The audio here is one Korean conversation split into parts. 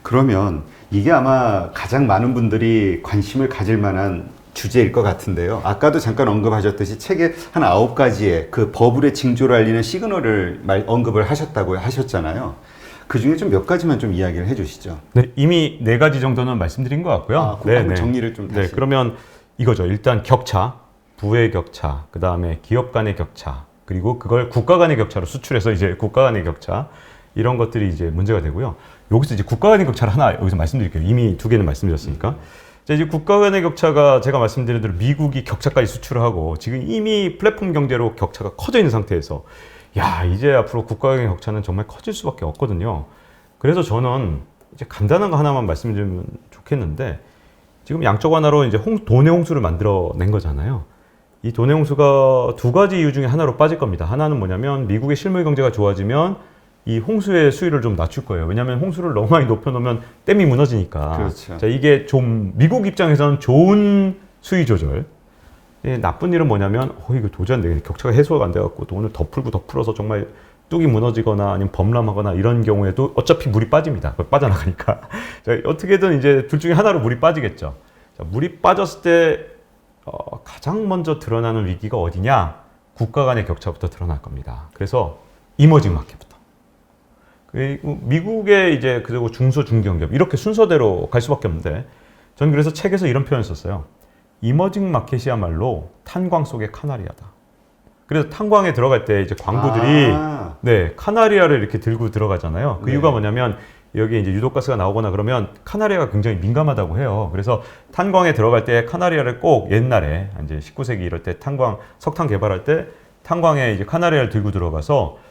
그러면 이게 아마 가장 많은 분들이 관심을 가질 만한 주제일 것 같은데요. 아까도 잠깐 언급하셨듯이 책에 한 9가지의 그 버블의 징조를 알리는 시그널을 언급을 하셨다고 하셨잖아요. 그 중에 좀 몇 가지만 좀 이야기를 해주시죠. 네, 이미 4가지 정도는 말씀드린 것 같고요. 아, 한번 정리를 좀 다시. 네, 그러면 이거죠. 일단 격차, 부의 격차, 그 다음에 기업 간의 격차, 그리고 그걸 국가 간의 격차로 수출해서 이제 국가 간의 격차, 이런 것들이 이제 문제가 되고요. 여기서 이제 국가 간의 격차를 하나 여기서 말씀드릴게요. 이미 2개는 말씀드렸으니까. 자, 이제 국가 간의 격차가 제가 말씀드린 대로 미국이 격차까지 수출을 하고 지금 이미 플랫폼 경제로 격차가 커져 있는 상태에서 야, 이제 앞으로 국가 간의 격차는 정말 커질 수밖에 없거든요. 그래서 저는 이제 간단한 거 하나만 말씀드리면 좋겠는데 지금 양적 완화로 이제 돈의 홍수를 만들어낸 거잖아요. 이 돈의 홍수가 2가지 이유 중에 하나로 빠질 겁니다. 하나는 뭐냐면 미국의 실물 경제가 좋아지면 이 홍수의 수위를 좀 낮출 거예요. 왜냐하면 홍수를 너무 많이 높여놓으면 댐이 무너지니까. 그렇죠. 자, 이게 좀 미국 입장에서는 좋은 수위 조절. 나쁜 일은 뭐냐면 이거 도저히 안 되겠네. 격차가 해소가 안 돼갖고 돈을 더 풀어서 정말 뚝이 무너지거나 아니면 범람하거나 이런 경우에도 어차피 물이 빠집니다. 빠져나가니까. 자, 어떻게든 이제 둘 중에 하나로 물이 빠지겠죠. 자, 물이 빠졌을 때 가장 먼저 드러나는 위기가 어디냐? 국가 간의 격차부터 드러날 겁니다. 그래서 이머징 마켓부터. 그리고 미국의 이제 그리고 중소 중견기업 이렇게 순서대로 갈 수밖에 없는데 전 그래서 책에서 이런 표현을 썼어요. 이머징 마켓이야말로 탄광 속의 카나리아다. 그래서 탄광에 들어갈 때 이제 광부들이 네, 카나리아를 이렇게 들고 들어가잖아요. 그 이유가 뭐냐면 여기 이제 유독가스가 나오거나 그러면 카나리아가 굉장히 민감하다고 해요. 그래서 탄광에 들어갈 때 카나리아를 꼭 옛날에 이제 19세기 이럴 때 석탄 개발할 때 탄광에 이제 카나리아를 들고 들어가서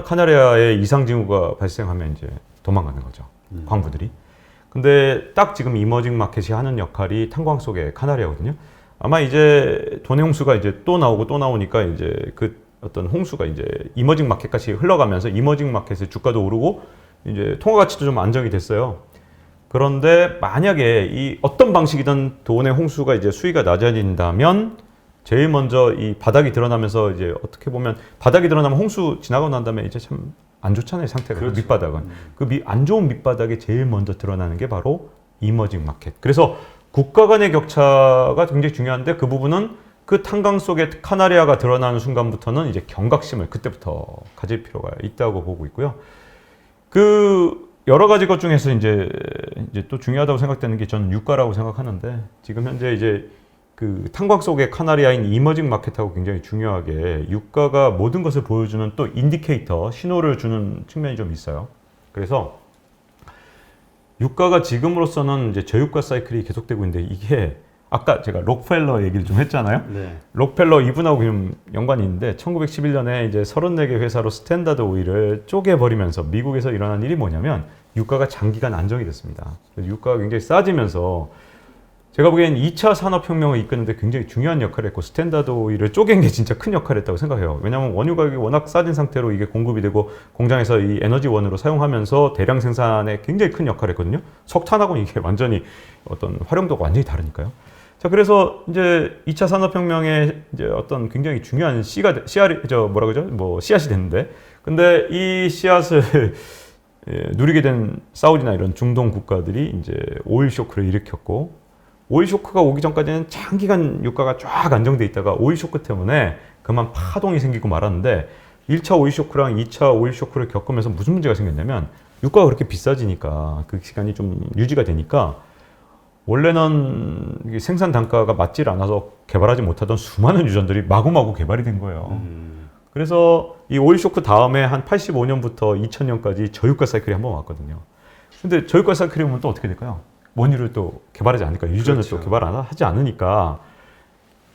카나리아의 이상 징후가 발생하면 이제 도망가는 거죠. 광부들이. 근데 딱 지금 이머징 마켓이 하는 역할이 탄광 속의 카나리아거든요. 아마 이제 돈의 홍수가 이제 또 나오고 또 나오니까 이제 그 어떤 홍수가 이제 이머징 마켓까지 흘러가면서 이머징 마켓의 주가도 오르고 이제 통화 가치도 좀 안정이 됐어요. 그런데 만약에 이 어떤 방식이든 돈의 홍수가 이제 수위가 낮아진다면 제일 먼저 이 바닥이 드러나면서 이제 어떻게 보면 바닥이 드러나면 홍수 지나고 난 다음에 이제 참 안 좋잖아요, 상태가. 그렇죠. 밑바닥은. 그 안 좋은 밑바닥에 제일 먼저 드러나는 게 바로 이머징 마켓. 그래서 국가 간의 격차가 굉장히 중요한데 그 부분은 그 탄광 속에 카나리아가 드러나는 순간부터는 이제 경각심을 그때부터 가질 필요가 있다고 보고 있고요. 그 여러 가지 것 중에서 이제 또 중요하다고 생각되는 게 저는 유가라고 생각하는데 지금 현재 이제 그 탄광 속의 카나리아인 이머징 마켓하고 굉장히 중요하게 유가가 모든 것을 보여주는 또 인디케이터, 신호를 주는 측면이 좀 있어요. 그래서 유가가 지금으로서는 이제 저유가 사이클이 계속되고 있는데 이게 아까 제가 록펠러 얘기를 좀 했잖아요. 네. 록펠러 이분하고 좀 연관이 있는데 1911년에 이제 34개 회사로 스탠다드 오일을 쪼개버리면서 미국에서 일어난 일이 뭐냐면 유가가 장기간 안정이 됐습니다. 그래서 유가가 굉장히 싸지면서 제가 보기엔 2차 산업혁명을 이끄는데 굉장히 중요한 역할을 했고 스탠다드 오일을 쪼갠 게 진짜 큰 역할을 했다고 생각해요. 왜냐하면 원유 가격이 워낙 싸진 상태로 이게 공급이 되고 공장에서 이 에너지원으로 사용하면서 대량 생산에 굉장히 큰 역할을 했거든요. 석탄하고는 이게 완전히 어떤 활용도가 완전히 다르니까요. 자, 그래서 이제 2차 산업혁명의 이제 어떤 굉장히 중요한 씨앗이 됐는데 근데 이 씨앗을 누리게 된 사우디나 이런 중동 국가들이 이제 오일 쇼크를 일으켰고 오일 쇼크가 오기 전까지는 장기간 유가가 쫙 안정돼 있다가 오일 쇼크 때문에 그만 파동이 생기고 말았는데 1차 오일 쇼크랑 2차 오일 쇼크를 겪으면서 무슨 문제가 생겼냐면 유가가 그렇게 비싸지니까 그 시간이 좀 유지가 되니까 원래는 생산 단가가 맞질 않아서 개발하지 못하던 수많은 유전들이 마구마구 개발이 된 거예요. 그래서 이 오일 쇼크 다음에 한 85년부터 2000년까지 저유가 사이클이 한번 왔거든요. 근데 저유가 사이클이 오면 또 어떻게 될까요? 원유를 또 개발하지 않으니까 유전을 그렇죠. 또 개발하지 않으니까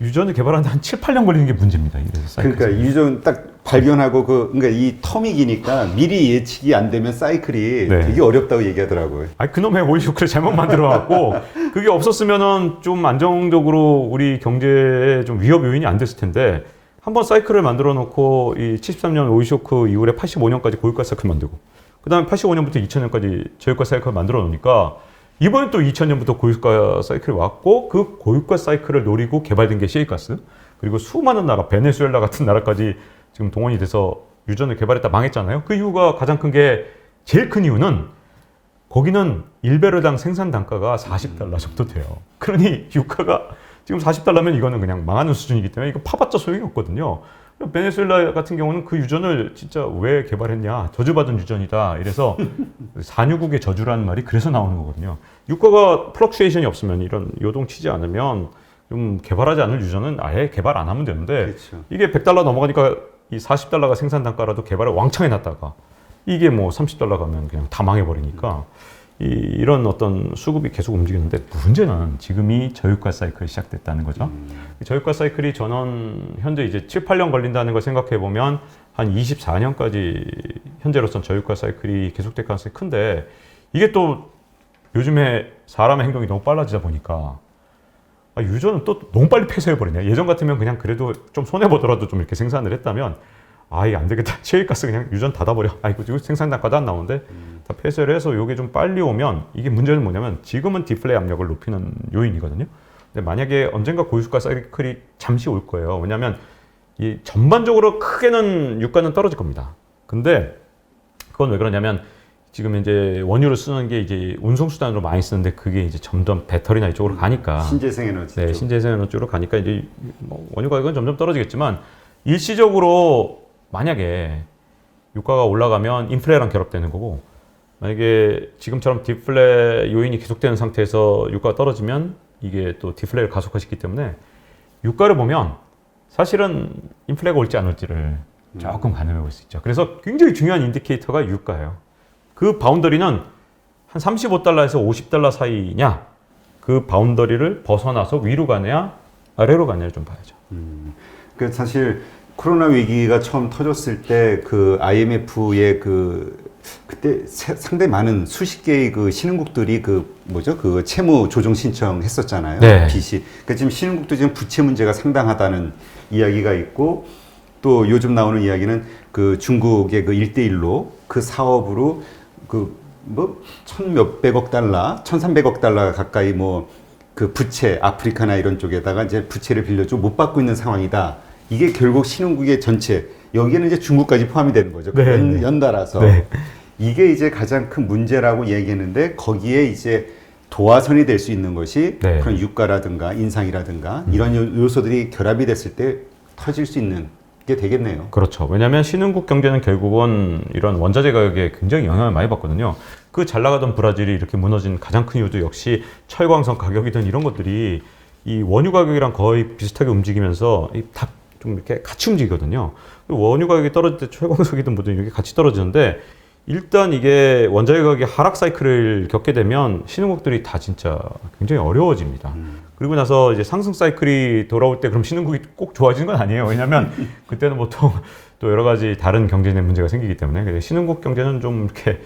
유전을 개발하는데 한 7, 8년 걸리는 게 문제입니다. 그러니까 유전 딱 발견하고 그러니까 이 텀이 기니까 미리 예측이 안 되면 사이클이 네. 되게 어렵다고 얘기하더라고요. 그놈의 오일 쇼크를 잘못 만들어 갖고 그게 없었으면은 좀 안정적으로 우리 경제에 좀 위협 요인이 안 됐을 텐데 한번 사이클을 만들어 놓고 이 73년 오일 쇼크 이후에 85년까지 고유가 사이클 만들고 그다음에 85년부터 2000년까지 저유가 사이클 만들어 놓으니까 이번에 또 2000년부터 고유가 사이클이 왔고 그 고유가 사이클을 노리고 개발된 게 셰일가스 그리고 수많은 나라 베네수엘라 같은 나라까지 지금 동원이 돼서 유전을 개발했다 망했잖아요. 그 이유가 가장 큰 게 제일 큰 이유는 거기는 1배럴당 생산 단가가 $40 정도 돼요. 그러니 유가가 지금 $40면 이거는 그냥 망하는 수준이기 때문에 이거 파봤자 소용이 없거든요. 베네수엘라 같은 경우는 그 유전을 진짜 왜 개발했냐, 저주받은 유전이다. 이래서 산유국의 저주라는 말이 그래서 나오는 거거든요. 유가가 플럭슈에이션이 없으면, 이런 요동치지 않으면 좀 개발하지 않을 유전은 아예 개발 안 하면 되는데, 그렇죠. 이게 $100 넘어가니까 이 $40가 생산 단가라도 개발을 왕창 해놨다가 이게 뭐 $30 가면 그냥 다 망해버리니까 이런 어떤 수급이 계속 움직이는데, 문제는 지금이 저유가 사이클이 시작됐다는 거죠. 이 저유가 사이클이 전원 현재 이제 7, 8년 걸린다는 걸 생각해 보면 한 24년까지 현재로선 저유가 사이클이 계속될 가능성이 큰데, 이게 또 요즘에 사람의 행동이 너무 빨라지다 보니까 유전은 또 너무 빨리 폐쇄해버리네. 예전 같으면 그냥 그래도 좀 손해보더라도 좀 이렇게 생산을 했다면, 이게 안 되겠다. 셰일가스 그냥 유전 닫아버려. 이거 생산 단가도 안 나오는데 다 폐쇄를 해서 이게 좀 빨리 오면, 이게 문제는 뭐냐면 지금은 디플레 압력을 높이는 요인이거든요. 근데 만약에 언젠가 고유가 사이클이 잠시 올 거예요. 왜냐하면 이 전반적으로 크게는 유가는 떨어질 겁니다. 근데 그건 왜 그러냐면, 지금 이제 원유를 쓰는 게 이제 운송수단으로 많이 쓰는데, 그게 이제 점점 배터리나 이쪽으로 가니까, 신재생 에너지. 네, 신재생 에너지 쪽으로 가니까 이제 뭐 원유 가격은 점점 떨어지겠지만, 일시적으로 만약에 유가가 올라가면 인플레랑 결합되는 거고, 만약에 지금처럼 디플레 요인이 계속되는 상태에서 유가가 떨어지면 이게 또 디플레를 가속화시키기 때문에, 유가를 보면 사실은 인플레가 올지 안 올지를 조금 가늠해 볼 수 있죠. 그래서 굉장히 중요한 인디케이터가 유가예요. 그 바운더리는 한 $35에서 $50 사이냐, 그 바운더리를 벗어나서 위로 가냐 아래로 가냐를 좀 봐야죠. 그 사실 코로나 위기가 처음 터졌을 때 그 IMF의 그때 상당히 많은 수십 개의 그 신흥국들이 그 채무 조정 신청했었잖아요. 네. 빚이. 그러니까 지금 신흥국도 지금 부채 문제가 상당하다는 이야기가 있고, 또 요즘 나오는 이야기는 그 중국의 그 1대1로 그 사업으로 천몇백억 달러, 1,300억 달러 가까이 그 부채, 아프리카나 이런 쪽에다가 이제 부채를 빌려주고 못 받고 있는 상황이다. 이게 결국 신흥국의 전체, 여기에는 이제 중국까지 포함이 되는 거죠. 네, 연달아서. 네. 이게 이제 가장 큰 문제라고 얘기했는데, 거기에 이제 도화선이 될 수 있는 것이 네. 그런 유가라든가 인상이라든가 이런 요소들이 결합이 됐을 때 터질 수 있는 게 되겠네요. 그렇죠. 왜냐하면 신흥국 경제는 결국은 이런 원자재 가격에 굉장히 영향을 많이 받거든요. 그 잘 나가던 브라질이 이렇게 무너진 가장 큰 이유도 역시 철광석 가격이든 이런 것들이 이 원유 가격이랑 거의 비슷하게 움직이면서 다 좀 이렇게 같이 움직이거든요. 원유 가격이 떨어질 때 철광석이든 뭐든 이렇게 같이 떨어지는데, 일단 이게 원자재 가격이 하락 사이클을 겪게 되면 신흥국들이 다 진짜 굉장히 어려워집니다. 그리고 나서 이제 상승 사이클이 돌아올 때 그럼 신흥국이 꼭 좋아지는 건 아니에요. 왜냐하면 그때는 보통 또 여러 가지 다른 경제적 문제가 생기기 때문에, 신흥국 경제는 좀 이렇게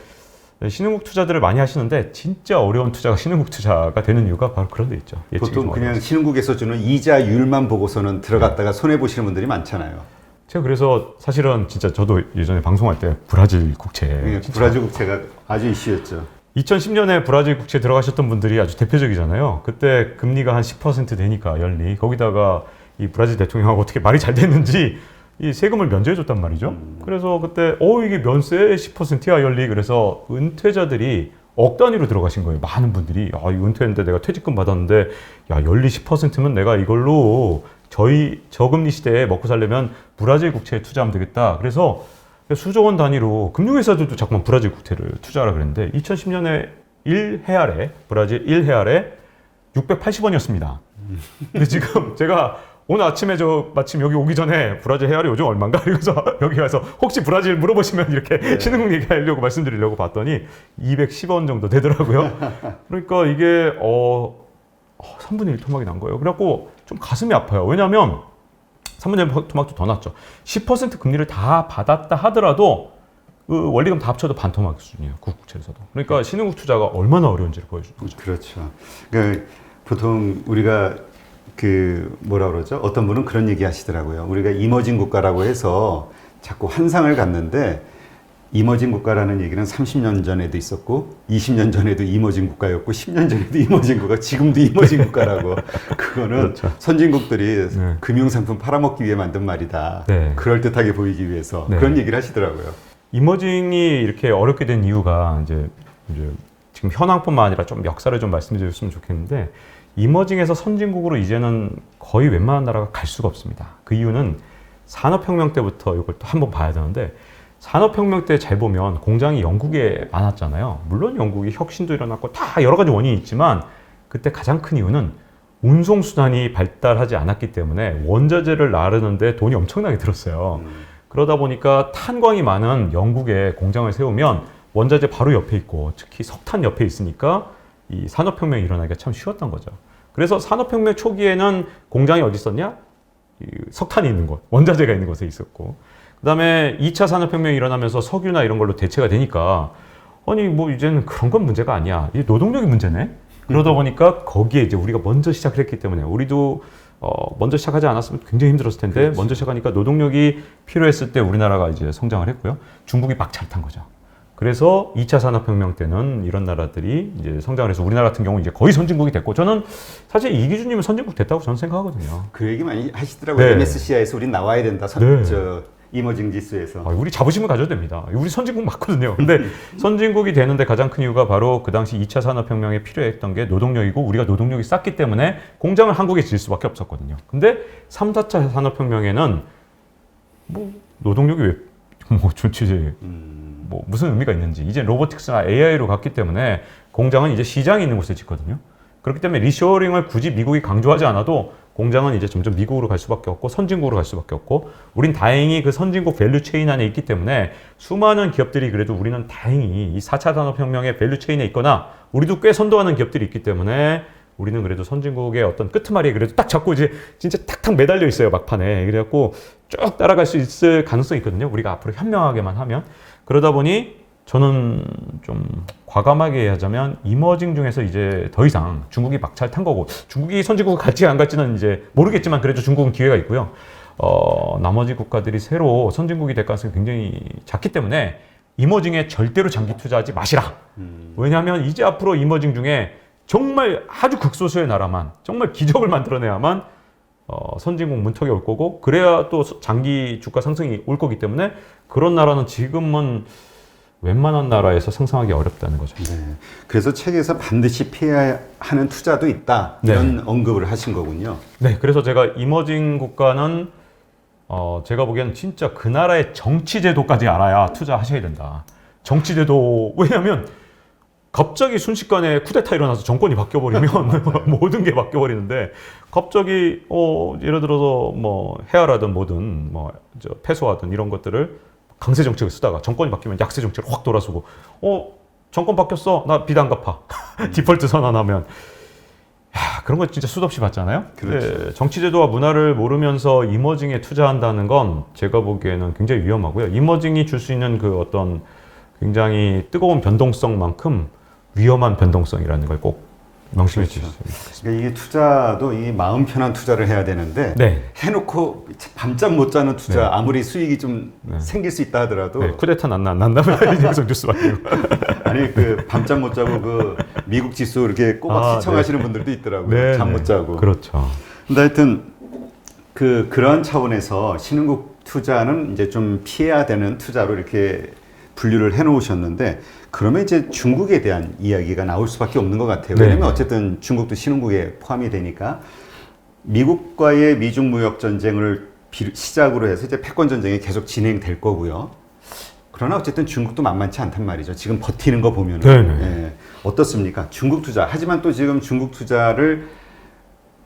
신흥국 투자들을 많이 하시는데, 진짜 어려운 투자가 신흥국 투자가 되는 이유가 바로 그런 데 있죠. 보통 그냥 신흥국에서 주는 이자율만 보고서는 들어갔다가 손해보시는 분들이 많잖아요. 제가 그래서 사실은 진짜 저도 예전에 방송할 때 브라질 국채, 브라질 국채가 아주 이슈였죠. 2010년에 브라질 국채 들어가셨던 분들이 아주 대표적이잖아요. 그때 금리가 한 10% 되니까 연리, 거기다가 이 브라질 대통령하고 어떻게 말이 잘 됐는지 이 세금을 면제해줬단 말이죠. 그래서 그때 이게 면세 10%야 연리. 그래서 은퇴자들이 억 단위로 들어가신 거예요. 많은 분들이 이거 은퇴했는데 내가 퇴직금 받았는데 연리 10%면 내가 이걸로 저희 저금리 시대에 먹고 살려면 브라질 국채에 투자하면 되겠다. 그래서 수조 원 단위로 금융회사들도 자꾸만 브라질 국채를 투자하라 그랬는데, 2010년에 1헤알에 브라질 1헤알에 680원이었습니다. 근데 지금 제가 오늘 아침에 마침 여기 오기 전에 브라질 헤알이 요즘 얼마인가? 그래서 여기 와서 혹시 브라질 물어보시면 이렇게 신흥국 얘기하려고 말씀드리려고 봤더니 210원 정도 되더라고요. 그러니까 이게 3분의 1 토막이 난 거예요. 그래갖고 좀 가슴이 아파요. 왜냐하면 3분의 1 토막도 더 났죠. 10% 금리를 다 받았다 하더라도 그 원리금 다 합쳐도 반 토막 수준이에요. 국채에서도. 그러니까 신흥국 투자가 얼마나 어려운지를 보여주는 거죠. 그렇죠. 그러니까 보통 우리가 뭐라 그러죠? 어떤 분은 그런 얘기 하시더라고요. 우리가 이머징 국가라고 해서 자꾸 환상을 갖는데, 이머징 국가라는 얘기는 30년 전에도 있었고 20년 전에도 이머징 국가였고 10년 전에도 이머징 국가, 지금도 이머징 국가라고. 그거는 그렇죠. 선진국들이 금융상품 팔아먹기 위해 만든 말이다. 네. 그럴듯하게 보이기 위해서. 네. 그런 얘기를 하시더라고요. 이머징이 이렇게 어렵게 된 이유가 이제 지금 현황뿐만 아니라 좀 역사를 좀 말씀해 주셨으면 좋겠는데 이머징에서 선진국으로 이제는 거의 웬만한 나라가 갈 수가 없습니다. 그 이유는 산업혁명 때부터 이걸 또 한번 봐야 되는데 산업혁명 때 잘 보면 공장이 영국에 많았잖아요. 물론 영국이 혁신도 일어났고 다 여러 가지 원인이 있지만 그때 가장 큰 이유는 운송수단이 발달하지 않았기 때문에 원자재를 나르는데 돈이 엄청나게 들었어요. 그러다 보니까 탄광이 많은 영국에 공장을 세우면 원자재 바로 옆에 있고 특히 석탄 옆에 있으니까 이 산업혁명이 일어나기가 참 쉬웠던 거죠. 그래서 산업혁명 초기에는 공장이 어디 있었냐? 이 석탄이 있는 곳, 원자재가 있는 곳에 있었고 그 다음에 2차 산업혁명이 일어나면서 석유나 이런 걸로 대체가 되니까 아니 뭐 이제는 그런 건 문제가 아니야. 이게 노동력이 문제네. 그러다 보니까 거기에 이제 우리가 먼저 시작을 했기 때문에 우리도 먼저 시작하지 않았으면 굉장히 힘들었을 텐데 그렇지. 먼저 시작하니까 노동력이 필요했을 때 우리나라가 이제 성장을 했고요. 중국이 막차를 탄 거죠. 그래서 2차 산업혁명 때는 이런 나라들이 이제 성장을 해서 우리나라 같은 경우 이제 거의 선진국이 됐고 저는 사실 이 기준이면 선진국 됐다고 저는 생각하거든요. 그 얘기 많이 하시더라고요. 네. MSCI에서 우린 나와야 된다. 네. 이머징 지수에서. 우리 자부심을 가져도 됩니다. 우리 선진국 맞거든요. 근데 선진국이 되는데 가장 큰 이유가 바로 그 당시 2차 산업혁명에 필요했던 게 노동력이고 우리가 노동력이 쌌기 때문에 공장을 한국에 질 수밖에 없었거든요. 근데 3, 4차 산업혁명에는 뭐 노동력이 왜 뭐 좋지 뭐 무슨 의미가 있는지 이제 로보틱스나 AI로 갔기 때문에 공장은 이제 시장이 있는 곳에 짓거든요. 그렇기 때문에 리쇼어링을 굳이 미국이 강조하지 않아도 공장은 이제 점점 미국으로 갈 수밖에 없고 선진국으로 갈 수밖에 없고 우린 다행히 그 선진국 밸류 체인 안에 있기 때문에 수많은 기업들이 그래도 우리는 다행히 이 4차 산업혁명의 밸류 체인에 있거나 우리도 꽤 선도하는 기업들이 있기 때문에 우리는 그래도 선진국의 어떤 끄트머리에 그래도 딱 잡고 이제 진짜 탁탁 매달려 있어요 막판에. 그래갖고 쭉 따라갈 수 있을 가능성이 있거든요. 우리가 앞으로 현명하게만 하면. 그러다 보니 저는 좀 과감하게 하자면 이머징 중에서 이제 더 이상 중국이 막차를 탄 거고 중국이 선진국을 갈지 안 갈지는 이제 모르겠지만 그래도 중국은 기회가 있고요. 나머지 국가들이 새로 선진국이 될 가능성이 굉장히 작기 때문에 이머징에 절대로 장기 투자하지 마시라. 왜냐하면 이제 앞으로 이머징 중에 정말 아주 극소수의 나라만 정말 기적을 만들어내야만 선진국 문턱에 올 거고 그래야 또 장기 주가 상승이 올 거기 때문에 그런 나라는 지금은 웬만한 나라에서 상상하기 어렵다는 거죠. 네. 그래서 책에서 반드시 피해야 하는 투자도 있다. 이런 언급을 하신 거군요. 네, 그래서 제가 이머징 국가는 제가 보기에는 진짜 그 나라의 정치 제도까지 알아야 투자하셔야 된다. 정치 제도 왜냐하면 갑자기 순식간에 쿠데타 일어나서 정권이 바뀌어버리면 모든 게 바뀌어버리는데 갑자기 예를 들어서 뭐 해야라든 뭐든 패소하든 이런 것들을 강세 정책을 쓰다가 정권이 바뀌면 약세 정책을 확 돌아서고 정권 바뀌었어 나 빚 안 갚아 디폴트 선언하면 그런 거 진짜 수도 없이 봤잖아요. 그렇죠. 네, 정치 제도와 문화를 모르면서 이머징에 투자한다는 건 제가 보기에는 굉장히 위험하고요. 이머징이 줄 수 있는 그 어떤 굉장히 뜨거운 변동성만큼 위험한 변동성이라는 걸 꼭 명심해 주셨으면 좋겠습니다. 그러니까 이게 투자도 이 마음 편한 투자를 해야 되는데 네. 해놓고 밤잠 못 자는 투자 네. 아무리 수익이 좀 생길 수 있다 하더라도 네, 쿠데타 안 난다면 계속 뉴스 봐요. 아니 그 밤잠 못 자고 그 미국 지수 이렇게 꼬박 시청하시는 분들도 있더라고요. 네, 잠 못 자고. 그렇죠. 근데 하여튼 그런 차원에서 신흥국 투자는 이제 좀 피해야 되는 투자로 이렇게 분류를 해놓으셨는데 그러면 이제 중국에 대한 이야기가 나올 수밖에 없는 것 같아요. 왜냐하면 네. 어쨌든 중국도 신흥국에 포함이 되니까 미국과의 미중 무역 전쟁을 시작으로 해서 이제 패권 전쟁이 계속 진행될 거고요. 그러나 어쨌든 중국도 만만치 않단 말이죠. 지금 버티는 거 보면은. 예, 어떻습니까? 중국 투자. 하지만 또 지금 중국 투자를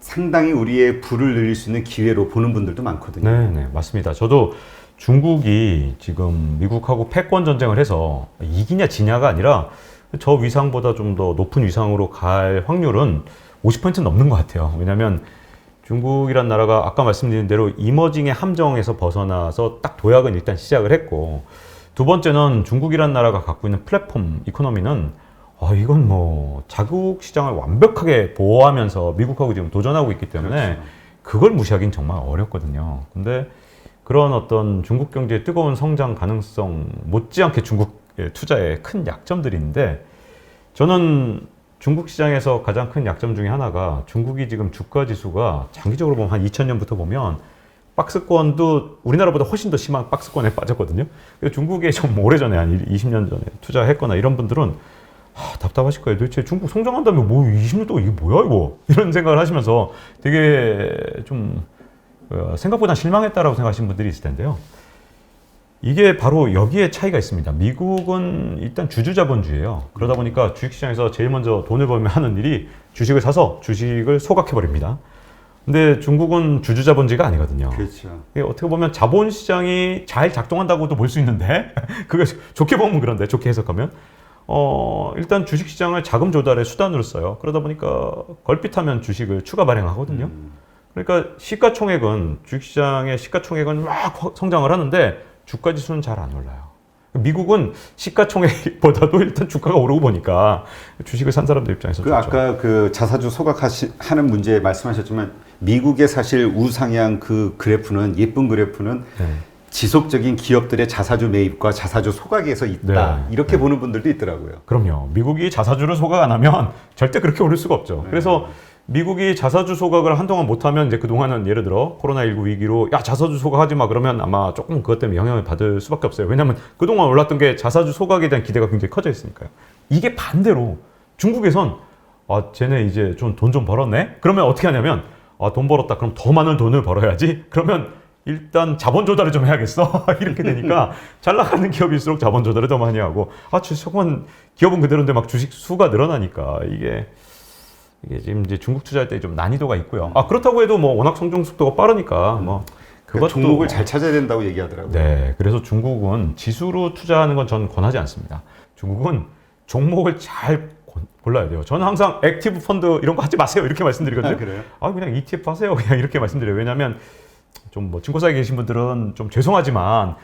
상당히 우리의 부를 늘릴 수 있는 기회로 보는 분들도 많거든요. 네, 맞습니다. 저도 중국이 지금 미국하고 패권 전쟁을 해서 이기냐 지냐가 아니라 저 위상보다 좀 더 높은 위상으로 갈 확률은 50% 넘는 것 같아요. 왜냐하면 중국이란 나라가 아까 말씀드린 대로 이머징의 함정에서 벗어나서 딱 도약은 일단 시작을 했고 두 번째는 중국이란 나라가 갖고 있는 플랫폼 이코노미는 이건 뭐 자국 시장을 완벽하게 보호하면서 미국하고 지금 도전하고 있기 때문에 그렇죠. 그걸 무시하기는 정말 어렵거든요. 근데 그런 어떤 중국 경제의 뜨거운 성장 가능성 못지않게 중국의 투자에 큰 약점들이 있는데 저는 중국 시장에서 가장 큰 약점 중에 하나가 중국이 지금 주가 지수가 장기적으로 보면 한 2000년부터 보면 박스권도 우리나라보다 훨씬 더 심한 박스권에 빠졌거든요. 그래서 중국에 좀 오래전에 한 20년 전에 투자했거나 이런 분들은 답답하실 거예요. 도대체 중국 성장한다면 뭐 20년 동안 이게 뭐야 이거 이런 생각을 하시면서 되게 좀 생각보다 실망했다라고 생각하시는 분들이 있을 텐데요. 이게 바로 여기에 차이가 있습니다. 미국은 일단 주주자본주의예요. 그러다 보니까 주식시장에서 제일 먼저 돈을 벌면 하는 일이 주식을 사서 주식을 소각해버립니다. 근데 중국은 주주자본주의가 아니거든요. 그렇죠. 이게 어떻게 보면 자본시장이 잘 작동한다고도 볼 수 있는데 그게 좋게 보면 그런데 좋게 해석하면 일단 주식시장을 자금 조달의 수단으로 써요. 그러다 보니까 걸핏하면 주식을 추가 발행하거든요. 그러니까 시가총액은 주식시장의 시가총액은 막 성장을 하는데 주가 지수는 잘 안 올라요. 미국은 시가총액보다도 일단 주가가 오르고 보니까 주식을 산 사람들 입장에서 좋죠. 아까 그 자사주 소각하는 문제 말씀하셨지만 미국의 사실 우상향 그 그래프는 예쁜 그래프는 네. 지속적인 기업들의 자사주 매입과 자사주 소각에서 있다. 네. 이렇게 보는 분들도 있더라고요. 그럼요. 미국이 자사주를 소각 안 하면 절대 그렇게 오를 수가 없죠. 그래서 미국이 자사주 소각을 한동안 못하면 이제 그동안은 예를 들어 코로나19 위기로 야 자사주 소각하지 마 그러면 아마 조금 그것 때문에 영향을 받을 수밖에 없어요. 왜냐하면 그동안 올랐던 게 자사주 소각에 대한 기대가 굉장히 커져 있으니까요. 이게 반대로 중국에선 쟤네 이제 좀 돈 좀 벌었네? 그러면 어떻게 하냐면 돈 벌었다. 그럼 더 많은 돈을 벌어야지. 그러면 일단 자본 조달을 좀 해야겠어. 이렇게 되니까 잘 나가는 기업일수록 자본 조달을 더 많이 하고 주식은 기업은 그대로인데 막 주식 수가 늘어나니까 이게 지금 이제 중국 투자할 때 좀 난이도가 있고요. 그렇다고 해도 뭐 워낙 성장 속도가 빠르니까 뭐 그것도 종목을 잘 찾아야 된다고 얘기하더라고요. 네, 그래서 중국은 지수로 투자하는 건 전 권하지 않습니다. 중국은 종목을 잘 골라야 돼요. 저는 항상 액티브 펀드 이런 거 하지 마세요 이렇게 말씀드리거든요. 그래요? 그냥 ETF 하세요 그냥 이렇게 말씀드려요. 왜냐하면 좀 뭐 증권사에 계신 분들은 좀 죄송하지만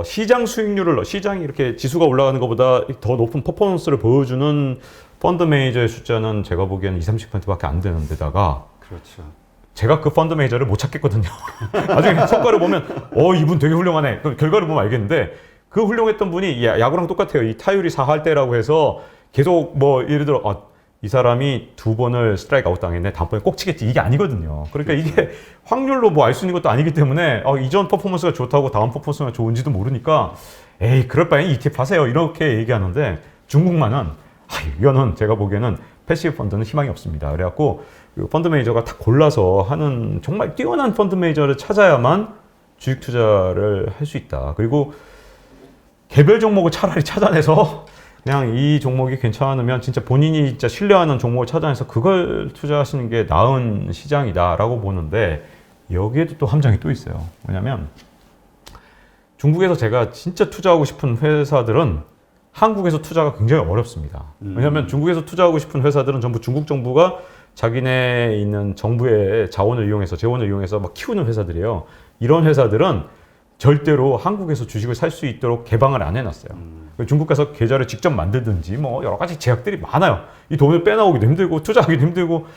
시장 수익률을 시장이 이렇게 지수가 올라가는 것보다 더 높은 퍼포먼스를 보여주는 펀드 매니저의 숫자는 제가 보기에는 20-30%밖에 안 되는 데다가 그렇죠. 제가 그 펀드 매니저를 못 찾겠거든요. 나중에 성과를 보면 이분 되게 훌륭하네. 그 결과를 보면 알겠는데 그 훌륭했던 분이 야구랑 똑같아요. 이 타율이 4할 때라고 해서 계속 뭐 예를 들어 이 사람이 2번을 스트라이크 아웃 당했네. 다음번에 꼭 치겠지. 이게 아니거든요. 그러니까 이게 확률로 뭐 알 수 있는 것도 아니기 때문에 이전 퍼포먼스가 좋다고 다음 퍼포먼스가 좋은지도 모르니까 그럴 바엔 ETF 하세요. 이렇게 얘기하는데 중국만은 이거는 제가 보기에는 패시브 펀드는 희망이 없습니다. 그래갖고 그 펀드 매니저가 다 골라서 하는 정말 뛰어난 펀드 매니저를 찾아야만 주식 투자를 할 수 있다. 그리고 개별 종목을 차라리 찾아내서 그냥 이 종목이 괜찮으면 진짜 본인이 진짜 신뢰하는 종목을 찾아내서 그걸 투자하시는 게 나은 시장이다라고 보는데 여기에도 또 함정이 또 있어요. 왜냐면 중국에서 제가 진짜 투자하고 싶은 회사들은 한국에서 투자가 굉장히 어렵습니다. 왜냐하면 중국에서 투자하고 싶은 회사들은 전부 중국 정부가 자기네 있는 정부의 자원을 이용해서 재원을 이용해서 막 키우는 회사들이에요. 이런 회사들은 절대로 한국에서 주식을 살 수 있도록 개방을 안 해놨어요. 중국 가서 계좌를 직접 만들든지 뭐 여러 가지 제약들이 많아요. 이 돈을 빼나오기도 힘들고 투자하기도 힘들고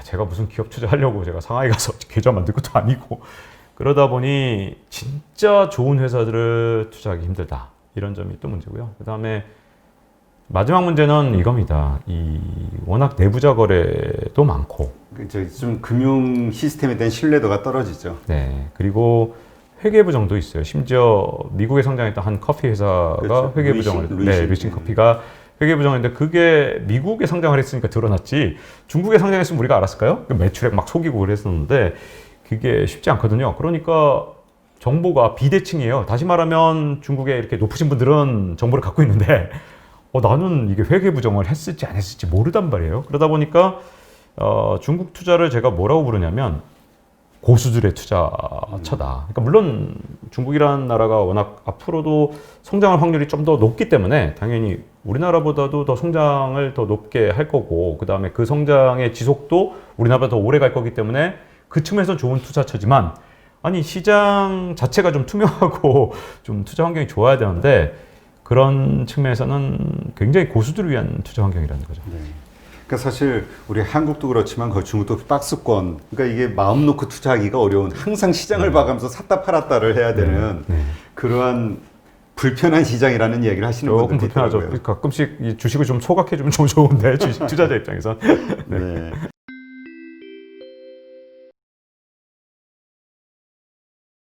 제가 무슨 기업 투자하려고 제가 상하이 가서 계좌 만들 것도 아니고 그러다 보니 진짜 좋은 회사들을 투자하기 힘들다. 이런 점이 또 문제고요. 그 다음에 마지막 문제는 이겁니다. 워낙 내부자 거래도 많고, 좀 금융 시스템에 대한 신뢰도가 떨어지죠. 네. 그리고 회계 부정도 있어요. 심지어 미국에 성장했던 한 커피 회사가 그렇죠. 회계 부정을, 루이신 커피가 회계 부정했는데 그게 미국에 상장을 했으니까 드러났지. 중국에 상장했으면 우리가 알았을까요? 매출액 막 속이고 그랬었는데 그게 쉽지 않거든요. 그러니까 정보가 비대칭이에요. 다시 말하면 중국에 이렇게 높으신 분들은 정보를 갖고 있는데 나는 이게 회계 부정을 했을지 안 했을지 모르단 말이에요. 그러다 보니까 중국 투자를 제가 뭐라고 부르냐면 고수들의 투자처다. 그러니까 물론 중국이라는 나라가 워낙 앞으로도 성장할 확률이 좀 더 높기 때문에 당연히 우리나라보다도 더 성장을 더 높게 할 거고 그 다음에 그 성장의 지속도 우리나라보다 더 오래 갈 거기 때문에 그 측면에서 좋은 투자처지만 시장 자체가 좀 투명하고 좀 투자 환경이 좋아야 되는데 그런 측면에서는 굉장히 고수들을 위한 투자 환경이라는 거죠. 네. 그러니까 사실 우리 한국도 그렇지만 중국도 박스권. 그러니까 이게 마음 놓고 투자하기가 어려운 항상 시장을 봐가면서 샀다 팔았다를 해야 되는 그러한 불편한 시장이라는 얘기를 하시는 분들 조금 불편하죠. 가끔씩 이 주식을 좀 소각해주면 좀 좋은데 투자자 입장에서. 네.